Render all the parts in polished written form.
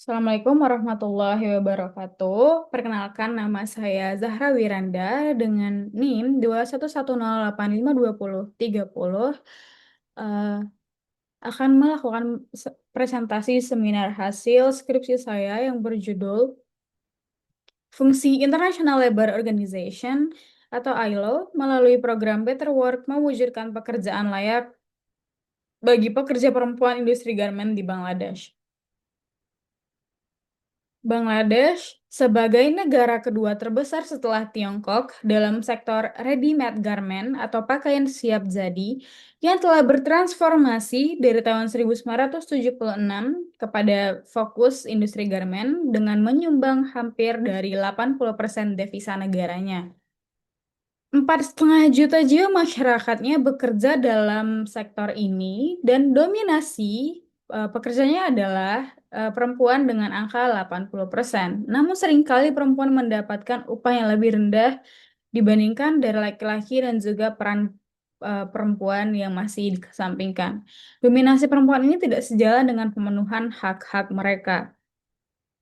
Assalamualaikum warahmatullahi wabarakatuh. Perkenalkan nama saya Zahra Wiranda dengan NIM 211085230. Eh, akan melakukan presentasi seminar hasil skripsi saya yang berjudul Fungsi International Labour Organization atau ILO melalui program Better Work mewujudkan pekerjaan layak bagi pekerja perempuan industri garmen di Bangladesh. Bangladesh sebagai negara kedua terbesar setelah Tiongkok dalam sektor ready-made garment atau pakaian siap jadi yang telah bertransformasi dari tahun 1976 kepada fokus industri garment dengan menyumbang hampir dari 80% devisa negaranya. 4,5 juta jiwa masyarakatnya bekerja dalam sektor ini dan dominasi pekerjanya adalah perempuan dengan angka 80%. Namun seringkali perempuan mendapatkan upah yang lebih rendah dibandingkan dari laki-laki dan juga peran perempuan yang masih dikesampingkan. Dominasi perempuan ini tidak sejalan dengan pemenuhan hak-hak mereka.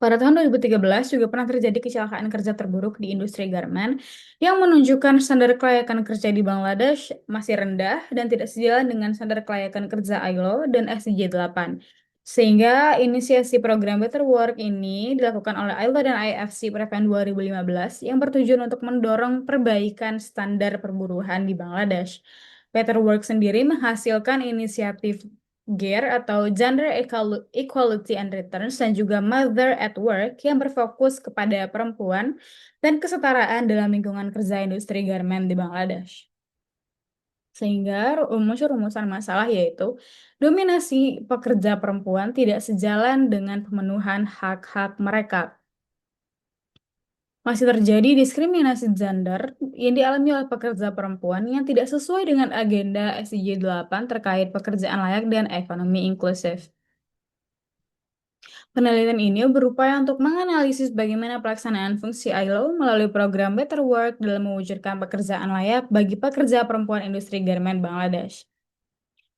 Pada tahun 2013 juga pernah terjadi kecelakaan kerja terburuk di industri garmen yang menunjukkan standar kelayakan kerja di Bangladesh masih rendah dan tidak sejalan dengan standar kelayakan kerja ILO dan SDG 8. Sehingga inisiasi program Better Work ini dilakukan oleh ILO dan IFC pada tahun 2015 yang bertujuan untuk mendorong perbaikan standar perburuhan di Bangladesh. Better Work sendiri menghasilkan inisiatif GEAR atau Gender Equality and Returns dan juga Mother at Work yang berfokus kepada perempuan dan kesetaraan dalam lingkungan kerja industri garmen di Bangladesh. Sehingga muncul rumusan masalah yaitu dominasi pekerja perempuan tidak sejalan dengan pemenuhan hak-hak mereka. Masih terjadi diskriminasi gender yang dialami oleh pekerja perempuan yang tidak sesuai dengan agenda SDG 8 terkait pekerjaan layak dan ekonomi inklusif. Penelitian ini berupaya untuk menganalisis bagaimana pelaksanaan fungsi ILO melalui program Better Work dalam mewujudkan pekerjaan layak bagi pekerja perempuan industri garmen Bangladesh.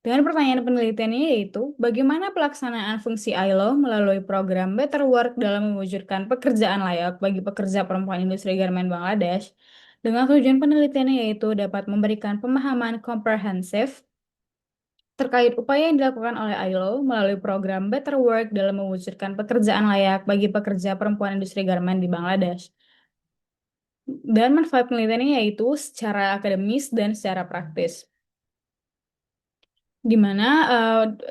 Dengan pertanyaan penelitiannya yaitu, bagaimana pelaksanaan fungsi ILO melalui program Better Work dalam mewujudkan pekerjaan layak bagi pekerja perempuan industri garmen Bangladesh? Dengan tujuan penelitiannya yaitu dapat memberikan pemahaman komprehensif terkait upaya yang dilakukan oleh ILO melalui program Better Work dalam mewujudkan pekerjaan layak bagi pekerja perempuan industri garmen di Bangladesh. Dan manfaat penelitiannya yaitu secara akademis dan secara praktis. Di mana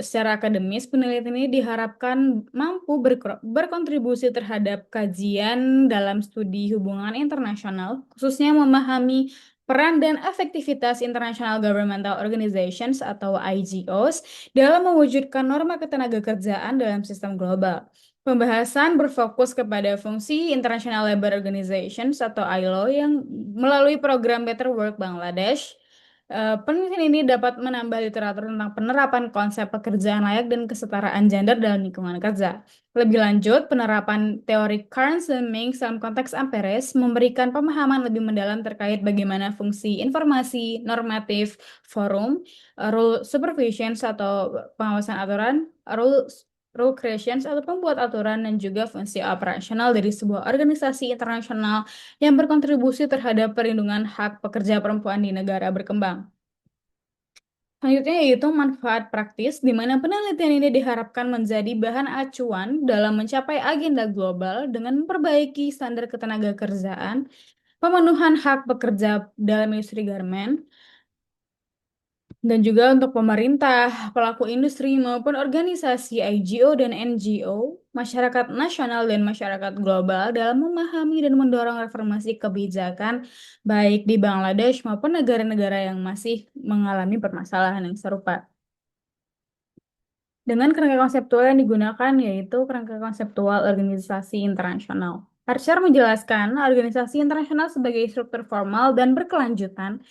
secara akademis penelitian ini diharapkan mampu berkontribusi terhadap kajian dalam studi hubungan internasional, khususnya memahami peran dan efektivitas International Governmental Organizations atau IGOs dalam mewujudkan norma ketenagakerjaan dalam sistem global. Pembahasan berfokus kepada fungsi International Labour Organizations atau ILO yang melalui program Better Work Bangladesh. Penelitian ini dapat menambah literatur tentang penerapan konsep pekerjaan layak dan kesetaraan gender dalam lingkungan kerja. Lebih lanjut, penerapan teori Carnes-Meigs dalam konteks empiris memberikan pemahaman lebih mendalam terkait bagaimana fungsi informasi, normatif, forum, rule supervisions atau pengawasan aturan, rule creations atau pembuat aturan, dan juga fungsi operasional dari sebuah organisasi internasional yang berkontribusi terhadap perlindungan hak pekerja perempuan di negara berkembang. Selanjutnya yaitu manfaat praktis, di mana penelitian ini diharapkan menjadi bahan acuan dalam mencapai agenda global dengan memperbaiki standar ketenagakerjaan, pemenuhan hak pekerja dalam industri garmen, dan juga untuk pemerintah, pelaku industri maupun organisasi IGO dan NGO, masyarakat nasional dan masyarakat global dalam memahami dan mendorong reformasi kebijakan baik di Bangladesh maupun negara-negara yang masih mengalami permasalahan yang serupa. Dengan kerangka konseptual yang digunakan yaitu kerangka konseptual organisasi internasional. Archer menjelaskan organisasi internasional sebagai struktur formal dan berkelanjutan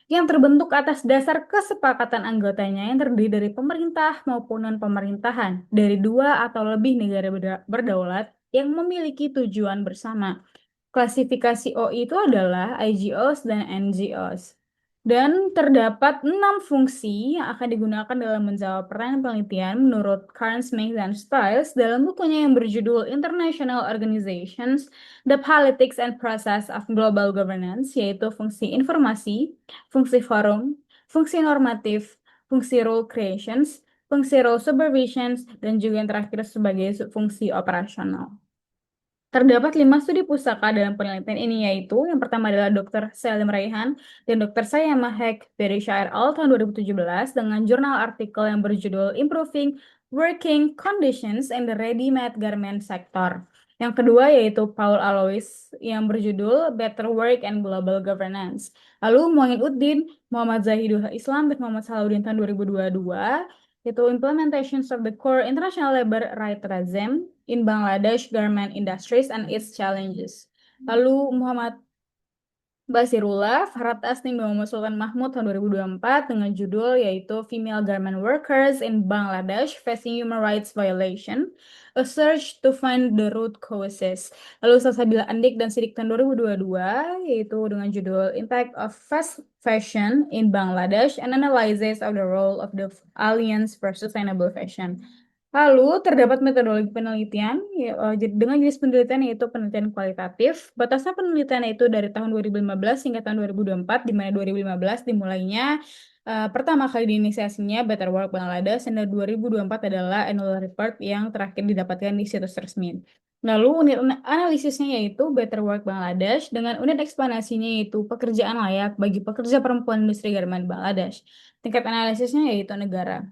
yang terbentuk atas dasar kesepakatan anggotanya yang terdiri dari pemerintah maupun non-pemerintahan dari dua atau lebih negara berdaulat yang memiliki tujuan bersama. Klasifikasi OI itu adalah IGOs dan NGOs. Dan terdapat 6 fungsi yang akan digunakan dalam menjawab pertanyaan penelitian menurut Carl Smith dan Stiles dalam bukunya yang berjudul International Organizations, The Politics and Process of Global Governance, yaitu fungsi informasi, fungsi forum, fungsi normatif, fungsi rule creations, fungsi rule supervisions, dan juga yang terakhir sebagai fungsi operasional. Terdapat 5 studi pustaka dalam penelitian ini, yaitu yang pertama adalah Dr. Salim Raihan dan Dr. Sayama Hek dari Shire All tahun 2017 dengan jurnal artikel yang berjudul Improving Working Conditions in the Ready-Made Garment Sector. Yang kedua yaitu Paul Alois yang berjudul Better Work and Global Governance. Lalu Muhammad Uddin, Muhammad Zahidul Islam, dan Muhammad Salahuddin tahun 2022 yaitu Implementations of the Core International Labor Rights Regime in Bangladesh Garment Industries and its Challenges. Lalu Muhammad Basirullah, Farhat Asning, dan Muhammad Sultan Mahmud tahun 2024 dengan judul yaitu Female Garment Workers in Bangladesh Facing Human Rights Violation, A Search to Find the Root Causes. Lalu Salsabila Andik dan Sidik tahun 2022 yaitu dengan judul Impact of Fast Fashion in Bangladesh and Analysis of the Role of the Alliance for Sustainable Fashion. Lalu terdapat metodologi penelitian dengan jenis penelitian yaitu penelitian kualitatif. Batasan penelitian itu dari tahun 2015 hingga tahun 2024, di mana 2015 dimulainya pertama kali diinisiasinya Better Work Bangladesh, dan 2024 adalah annual report yang terakhir didapatkan di situs resmi. Lalu unit analisisnya yaitu Better Work Bangladesh dengan unit eksplanasinya yaitu pekerjaan layak bagi pekerja perempuan industri garmen Bangladesh. Tingkat analisisnya yaitu negara.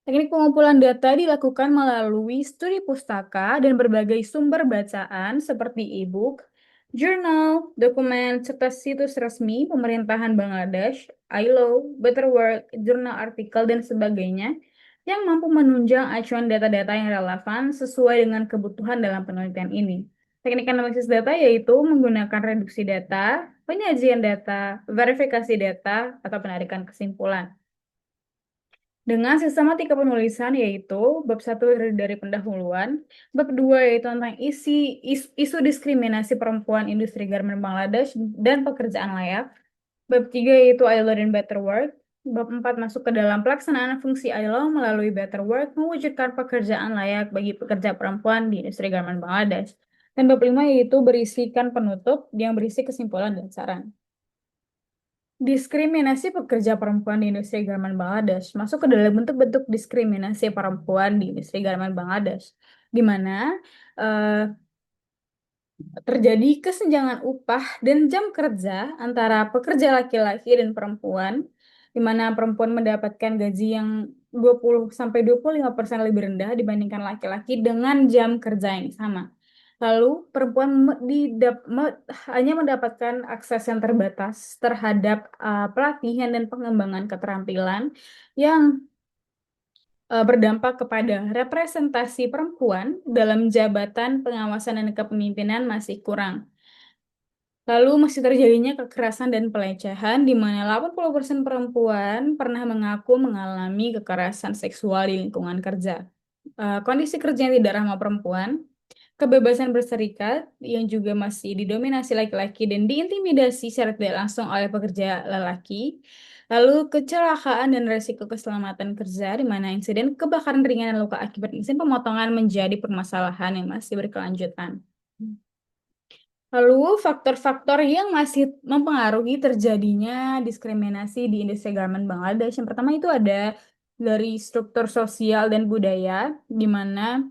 Teknik pengumpulan data dilakukan melalui studi pustaka dan berbagai sumber bacaan seperti e-book, jurnal, dokumen, serta situs resmi pemerintahan Bangladesh, ILO, Better Work, jurnal artikel, dan sebagainya yang mampu menunjang acuan data-data yang relevan sesuai dengan kebutuhan dalam penelitian ini. Teknik analisis data yaitu menggunakan reduksi data, penyajian data, verifikasi data, atau penarikan kesimpulan. Dengan sistematika penulisan yaitu bab 1 dari pendahuluan, bab 2 yaitu tentang isu diskriminasi perempuan industri garmen Bangladesh dan pekerjaan layak, bab 3 yaitu ILO dan Better Work, bab 4 masuk ke dalam pelaksanaan fungsi ILO melalui Better Work mewujudkan pekerjaan layak bagi pekerja perempuan di industri garmen Bangladesh, dan bab 5 yaitu berisikan penutup yang berisi kesimpulan dan saran. Diskriminasi pekerja perempuan di industri garmen Bangladesh masuk ke dalam bentuk-bentuk diskriminasi perempuan di industri garmen Bangladesh, di mana eh, terjadi kesenjangan upah dan jam kerja antara pekerja laki-laki dan perempuan, di mana perempuan mendapatkan gaji yang 20-25% lebih rendah dibandingkan laki-laki dengan jam kerja yang sama. Lalu perempuan hanya mendapatkan akses yang terbatas terhadap pelatihan dan pengembangan keterampilan yang berdampak kepada representasi perempuan dalam jabatan pengawasan dan kepemimpinan masih kurang. Lalu masih terjadinya kekerasan dan pelecehan, di mana 80% perempuan pernah mengaku mengalami kekerasan seksual di lingkungan kerja. Kondisi kerja yang tidak ramah perempuan, kebebasan berserikat yang juga masih didominasi laki-laki dan diintimidasi secara tidak langsung oleh pekerja lelaki. Lalu kecelakaan dan resiko keselamatan kerja, di mana insiden kebakaran ringan dan luka akibat mesin pemotongan menjadi permasalahan yang masih berkelanjutan. Lalu faktor-faktor yang masih mempengaruhi terjadinya diskriminasi di industri garmen Bangladesh. Yang pertama itu ada dari struktur sosial dan budaya, di mana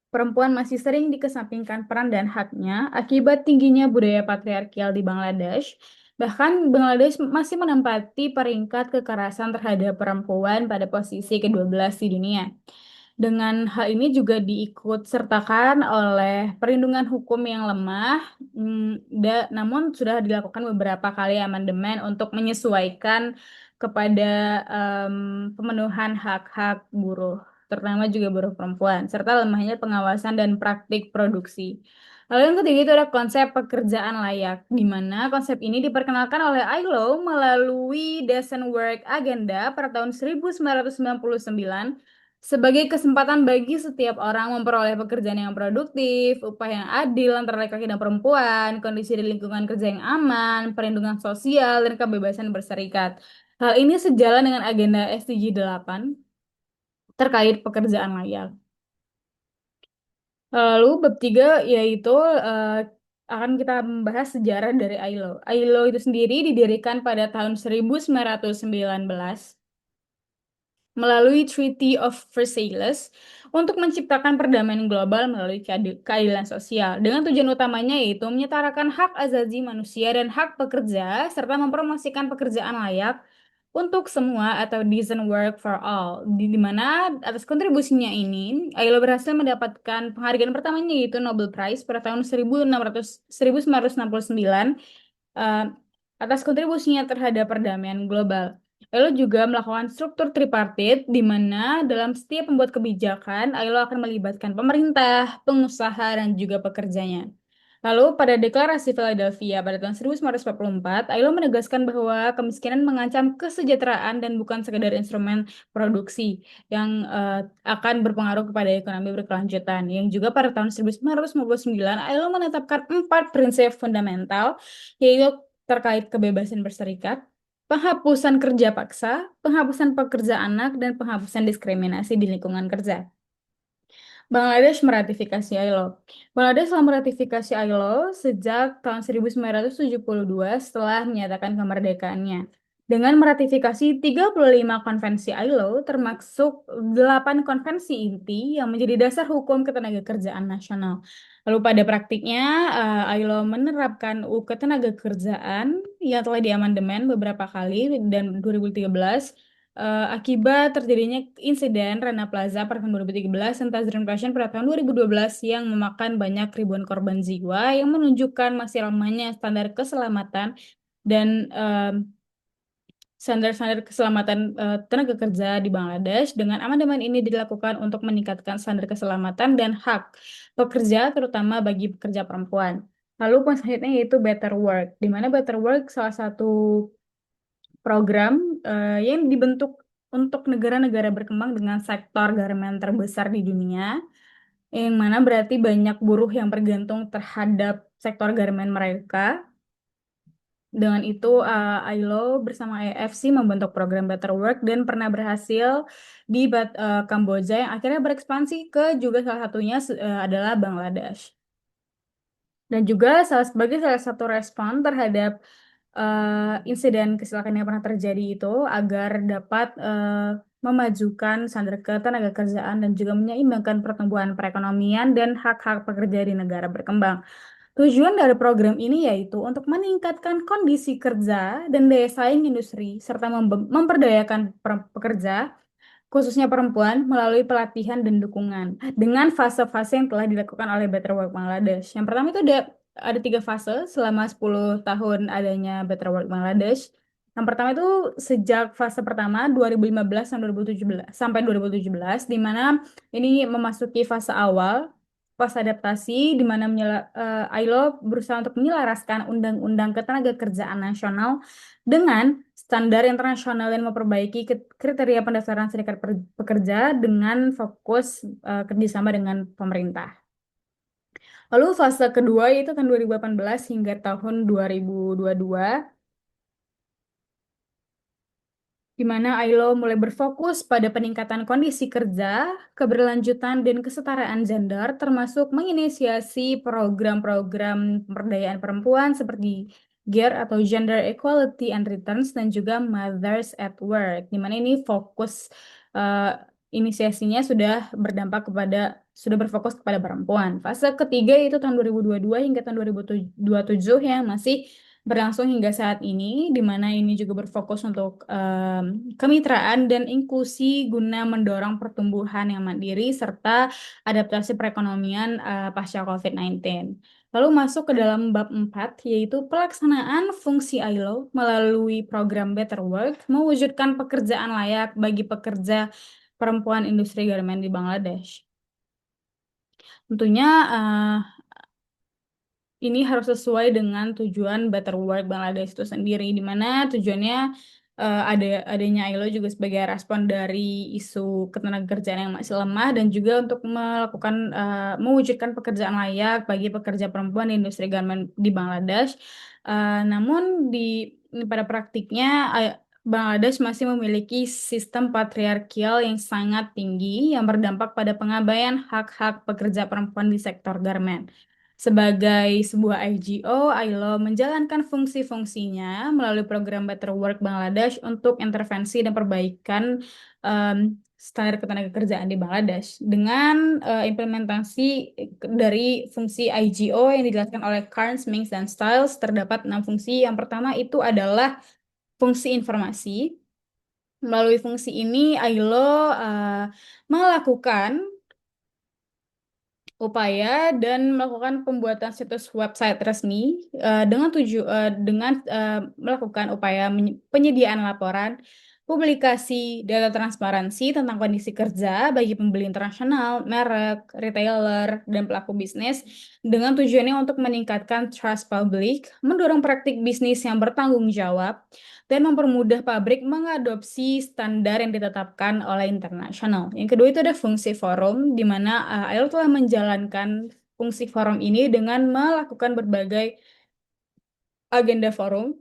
perempuan masih sering dikesampingkan peran dan haknya akibat tingginya budaya patriarkial di Bangladesh. Bahkan Bangladesh masih menempati peringkat kekerasan terhadap perempuan pada posisi ke-12 di dunia. Dengan hal ini juga diikut sertakan oleh perlindungan hukum yang lemah, namun sudah dilakukan beberapa kali amandemen untuk menyesuaikan kepada pemenuhan hak-hak buruh, terutama juga buruh perempuan, serta lemahnya pengawasan dan praktik produksi. Lalu yang ketiga itu ada konsep pekerjaan layak, di mana konsep ini diperkenalkan oleh ILO melalui Decent Work Agenda pada tahun 1999 sebagai kesempatan bagi setiap orang memperoleh pekerjaan yang produktif, upah yang adil antara laki-laki dan perempuan, kondisi di lingkungan kerja yang aman, perlindungan sosial, dan kebebasan berserikat. Hal ini sejalan dengan agenda SDG 8 terkait pekerjaan layak. Lalu bab 3 yaitu eh, akan kita membahas sejarah dari ILO. ILO itu sendiri didirikan pada tahun 1919 melalui Treaty of Versailles untuk menciptakan perdamaian global melalui keadilan sosial. Dengan tujuan utamanya yaitu menyetarakan hak asasi manusia dan hak pekerja serta mempromosikan pekerjaan layak untuk semua atau decent work for all. Di mana atas kontribusinya ini, ILO berhasil mendapatkan penghargaan pertamanya yaitu Nobel Prize pada tahun 1969 eh, atas kontribusinya terhadap perdamaian global. ILO juga melakukan struktur tripartit di mana dalam setiap pembuat kebijakan, ILO akan melibatkan pemerintah, pengusaha, dan juga pekerjanya. Lalu pada Deklarasi Philadelphia pada tahun 1944, ILO menegaskan bahwa kemiskinan mengancam kesejahteraan dan bukan sekedar instrumen produksi yang akan berpengaruh kepada ekonomi berkelanjutan. Yang juga pada tahun 1959, ILO menetapkan 4 prinsip fundamental, yaitu terkait kebebasan berserikat, penghapusan kerja paksa, penghapusan pekerja anak, dan penghapusan diskriminasi di lingkungan kerja. Bangladesh meratifikasi ILO. Bangladesh telah meratifikasi ILO sejak tahun 1972 setelah menyatakan kemerdekaannya. Dengan meratifikasi 35 konvensi ILO, termasuk 8 konvensi inti yang menjadi dasar hukum ketenagakerjaan nasional. Lalu pada praktiknya, ILO menerapkan UU Ketenagakerjaan yang telah diamandemen beberapa kali dan 2013 akibat terjadinya insiden Rana Plaza pada tahun 2013 dan Tazrin Passion pada tahun 2012 yang memakan banyak ribuan korban jiwa yang menunjukkan masih lamanya standar keselamatan dan standar-standar keselamatan tenaga kerja di Bangladesh. Dengan amandemen ini dilakukan untuk meningkatkan standar keselamatan dan hak pekerja terutama bagi pekerja perempuan. Lalu poin selanjutnya yaitu Better Work, di mana Better Work salah satu program yang dibentuk untuk negara-negara berkembang dengan sektor garmen terbesar di dunia, yang mana berarti banyak buruh yang bergantung terhadap sektor garmen mereka. Dengan itu, ILO bersama AFC membentuk program Better Work dan pernah berhasil di Kamboja yang akhirnya berekspansi ke juga salah satunya adalah Bangladesh. Dan juga sebagai salah satu respon terhadap insiden kecelakaan yang pernah terjadi itu agar dapat memajukan standar ketenagakerjaan dan juga menyeimbangkan pertumbuhan perekonomian dan hak-hak pekerja di negara berkembang. Tujuan dari program ini yaitu untuk meningkatkan kondisi kerja dan daya saing industri serta memperdayakan pekerja khususnya perempuan, melalui pelatihan dan dukungan dengan fase-fase yang telah dilakukan oleh Better Work Bangladesh. Yang pertama itu ada 3 fase selama 10 tahun adanya Better Work Bangladesh. Yang pertama itu sejak fase pertama 2015 sampai 2017 di mana ini memasuki fase awal, fase adaptasi di mana ILO berusaha untuk menyelaraskan undang-undang ketenagakerjaan nasional dengan standar internasional dan memperbaiki kriteria pendaftaran serikat pekerja dengan fokus kerjasama dengan pemerintah. Lalu fase kedua yaitu tahun 2018 hingga tahun 2022, di mana ILO mulai berfokus pada peningkatan kondisi kerja, keberlanjutan, dan kesetaraan gender, termasuk menginisiasi program-program pemberdayaan perempuan seperti GER atau Gender Equality and Returns dan juga Mothers at Work, di mana ini fokus eh, inisiasinya sudah berfokus kepada perempuan. Fase ketiga itu tahun 2022 hingga tahun 2027 yang masih berlangsung hingga saat ini, di mana ini juga berfokus untuk kemitraan dan inklusi guna mendorong pertumbuhan yang mandiri serta adaptasi perekonomian pasca COVID-19. Lalu masuk ke dalam bab 4, yaitu pelaksanaan fungsi ILO melalui program Better Work, mewujudkan pekerjaan layak bagi pekerja perempuan industri garmen di Bangladesh. Tentunya ini harus sesuai dengan tujuan Better Work Bangladesh itu sendiri, di mana tujuannya adanya ILO juga sebagai respon dari isu ketenagakerjaan yang masih lemah dan juga untuk mewujudkan pekerjaan layak bagi pekerja perempuan di industri garmen di Bangladesh. Namun pada praktiknya Bangladesh masih memiliki sistem patriarkial yang sangat tinggi yang berdampak pada pengabaian hak-hak pekerja perempuan di sektor garmen. Sebagai sebuah NGO, ILO menjalankan fungsi-fungsinya melalui program Better Work Bangladesh untuk intervensi dan perbaikan em, standar ketenagakerjaan di Bangladesh. Dengan implementasi dari fungsi IGO yang dijelaskan oleh Carnes, Minks, dan Stiles, terdapat 6 fungsi. Yang pertama itu adalah fungsi informasi. Melalui fungsi ini, ILO melakukan upaya dan melakukan pembuatan situs website resmi dengan melakukan upaya penyediaan laporan, publikasi data transparansi tentang kondisi kerja bagi pembeli internasional, merek, retailer, dan pelaku bisnis dengan tujuannya untuk meningkatkan trust publik, mendorong praktik bisnis yang bertanggung jawab, dan mempermudah pabrik mengadopsi standar yang ditetapkan oleh internasional. Yang kedua itu ada fungsi forum, di mana ILO telah menjalankan fungsi forum ini dengan melakukan berbagai agenda forum,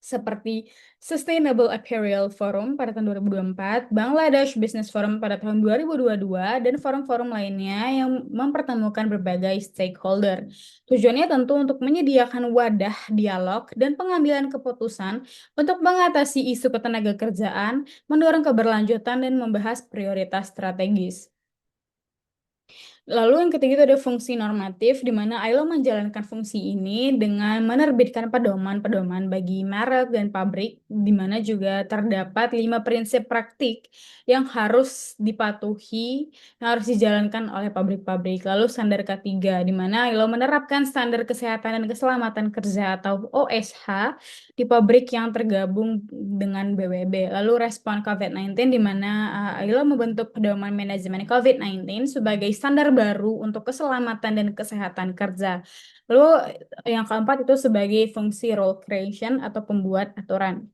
seperti Sustainable Apparel Forum pada tahun 2024, Bangladesh Business Forum pada tahun 2022, dan forum-forum lainnya yang mempertemukan berbagai stakeholder. Tujuannya tentu untuk menyediakan wadah dialog dan pengambilan keputusan untuk mengatasi isu ketenagakerjaan, mendorong keberlanjutan, dan membahas prioritas strategis. Lalu yang ketiga itu ada fungsi normatif, di mana ILO menjalankan fungsi ini dengan menerbitkan pedoman-pedoman bagi merek dan pabrik, di mana juga terdapat 5 prinsip praktik yang harus dipatuhi, yang harus dijalankan oleh pabrik-pabrik. Lalu standar ketiga, di mana ILO menerapkan standar kesehatan dan keselamatan kerja atau OSH di pabrik yang tergabung dengan BWB. Lalu respon COVID-19, di mana ILO membentuk pedoman manajemen COVID-19 sebagai standar baru untuk keselamatan dan kesehatan kerja. Lalu yang keempat itu sebagai fungsi role creation atau pembuat aturan.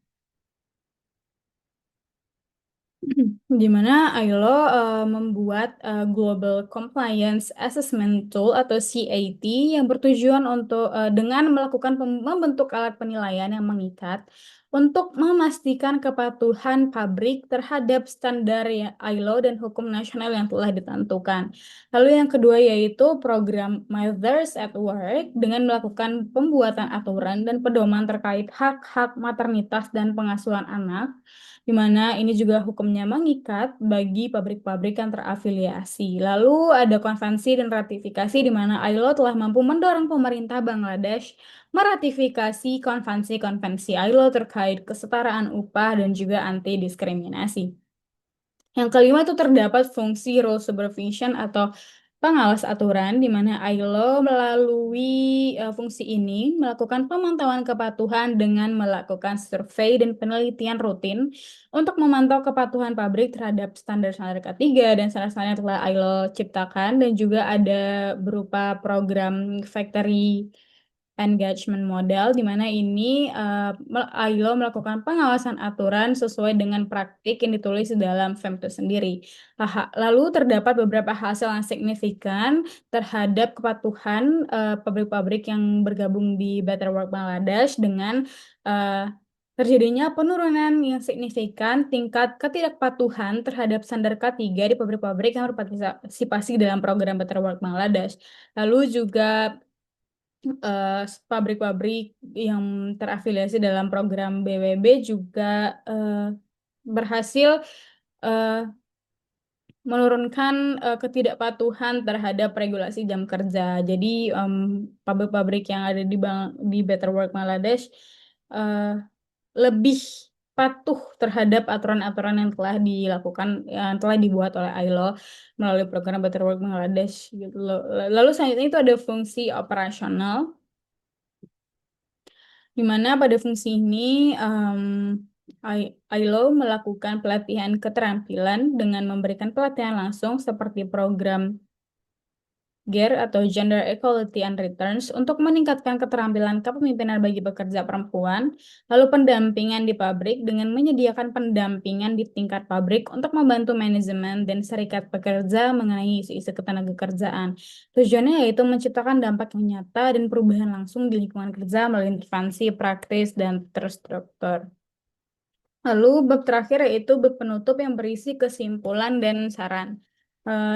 Di mana ILO membuat Global Compliance Assessment Tool atau CAT yang bertujuan untuk dengan melakukan membentuk alat penilaian yang mengikat untuk memastikan kepatuhan pabrik terhadap standar ILO dan hukum nasional yang telah ditentukan. Lalu yang kedua yaitu program Mothers at Work dengan melakukan pembuatan aturan dan pedoman terkait hak-hak maternitas dan pengasuhan anak, di mana ini juga hukumnya mengikat bagi pabrik-pabrik yang terafiliasi. Lalu ada konvensi dan ratifikasi, di mana ILO telah mampu mendorong pemerintah Bangladesh meratifikasi konvensi-konvensi ILO terkait kesetaraan upah dan juga anti diskriminasi. Yang kelima itu terdapat fungsi rule supervision atau pengawas aturan, di mana ILO melalui fungsi ini melakukan pemantauan kepatuhan dengan melakukan survei dan penelitian rutin untuk memantau kepatuhan pabrik terhadap standar-standar ketiga dan standar-standar yang telah ILO ciptakan, dan juga ada berupa program factory engagement model, di mana ini ILO melakukan pengawasan aturan sesuai dengan praktik yang ditulis di dalam FEM itu sendiri. Lalu terdapat beberapa hasil yang signifikan terhadap kepatuhan pabrik-pabrik yang bergabung di Better Work Bangladesh dengan eh, terjadinya penurunan yang signifikan tingkat ketidakpatuhan terhadap standar K3 di pabrik-pabrik yang berpartisipasi dalam program Better Work Bangladesh. Lalu juga eh, pabrik-pabrik yang terafiliasi dalam program BWB juga eh, berhasil eh, menurunkan ketidakpatuhan terhadap regulasi jam kerja. Jadi pabrik-pabrik yang ada di Better Work Bangladesh eh, lebih patuh terhadap aturan-aturan yang telah dilakukan, yang telah dibuat oleh ILO melalui program Better Work Bangladesh gitu loh. Lalu selanjutnya itu ada fungsi operasional, di mana pada fungsi ini ILO melakukan pelatihan keterampilan dengan memberikan pelatihan langsung seperti program GER atau Gender Equality and Returns untuk meningkatkan keterampilan kepemimpinan bagi pekerja perempuan, lalu pendampingan di pabrik dengan menyediakan pendampingan di tingkat pabrik untuk membantu manajemen dan serikat pekerja mengenai isu-isu ketenagakerjaan. Tujuannya yaitu menciptakan dampak yang nyata dan perubahan langsung di lingkungan kerja melalui intervensi praktis dan terstruktur. Lalu bab terakhir yaitu bab penutup yang berisi kesimpulan dan saran.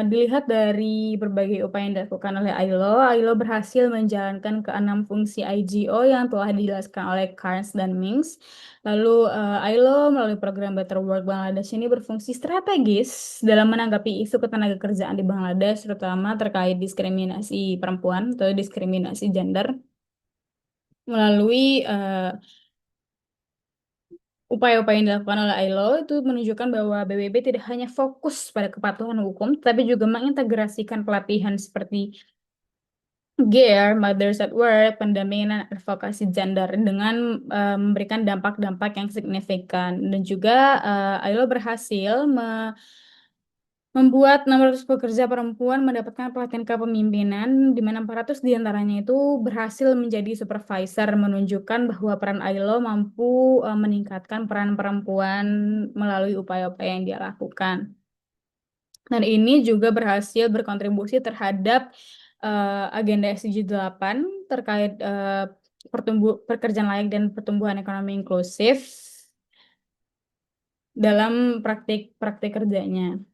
Dilihat dari berbagai upaya yang dilakukan oleh ILO berhasil menjalankan keenam fungsi IGO yang telah dijelaskan oleh Carnes dan Mings. Lalu ILO melalui program Better Work Bangladesh ini berfungsi strategis dalam menanggapi isu ketenagakerjaan di Bangladesh, terutama terkait diskriminasi perempuan atau diskriminasi gender melalui upaya-upaya yang dilakukan oleh ILO itu menunjukkan bahwa BBB tidak hanya fokus pada kepatuhan hukum, tapi juga mengintegrasikan pelatihan seperti GER, Mothers at Work, pendampingan dan advokasi gender dengan memberikan dampak-dampak yang signifikan. Dan juga ILO berhasil membuat 600 pekerja perempuan mendapatkan pelatihan kepemimpinan, di mana 400 diantaranya itu berhasil menjadi supervisor, menunjukkan bahwa peran ILO mampu meningkatkan peran perempuan melalui upaya-upaya yang dia lakukan. Dan ini juga berhasil berkontribusi terhadap agenda SDG 8 terkait pekerjaan layak dan pertumbuhan ekonomi inklusif dalam praktik kerjanya.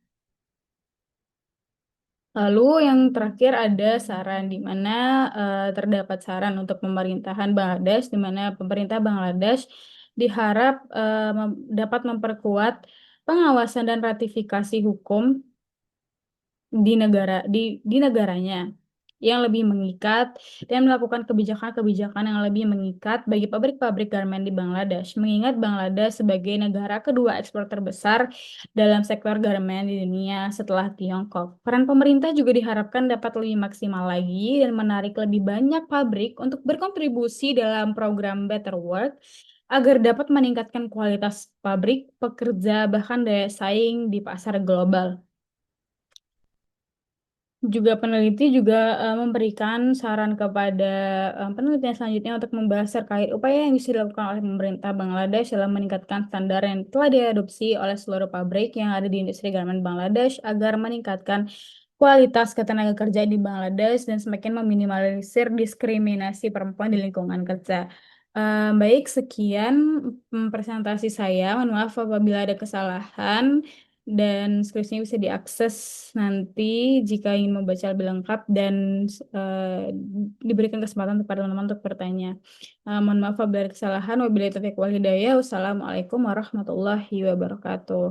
Lalu yang terakhir ada saran di mana terdapat saran untuk pemerintahan Bangladesh, di mana pemerintah Bangladesh diharap dapat memperkuat pengawasan dan ratifikasi hukum di negaranya yang lebih mengikat dan melakukan kebijakan-kebijakan yang lebih mengikat bagi pabrik-pabrik garmen di Bangladesh. Mengingat Bangladesh sebagai negara kedua ekspor terbesar dalam sektor garmen di dunia setelah Tiongkok. Peran pemerintah juga diharapkan dapat lebih maksimal lagi dan menarik lebih banyak pabrik untuk berkontribusi dalam program Better Work agar dapat meningkatkan kualitas pabrik, pekerja, bahkan daya saing di pasar global. Juga peneliti juga memberikan saran kepada penelitian selanjutnya untuk membahas terkait upaya yang bisa dilakukan oleh pemerintah Bangladesh dalam meningkatkan standar yang telah diadopsi oleh seluruh pabrik yang ada di industri garmen Bangladesh agar meningkatkan kualitas ketenagakerjaan di Bangladesh dan semakin meminimalisir diskriminasi perempuan di lingkungan kerja. Baik, sekian presentasi saya. Mohon maaf apabila ada kesalahan dan skripsinya bisa diakses nanti jika ingin membaca lebih lengkap dan diberikan kesempatan kepada teman-teman untuk bertanya. Mohon maaf apabila ada kesalahan. Wabillahi taufiq wal hidayah. Wassalamualaikum warahmatullahi wabarakatuh.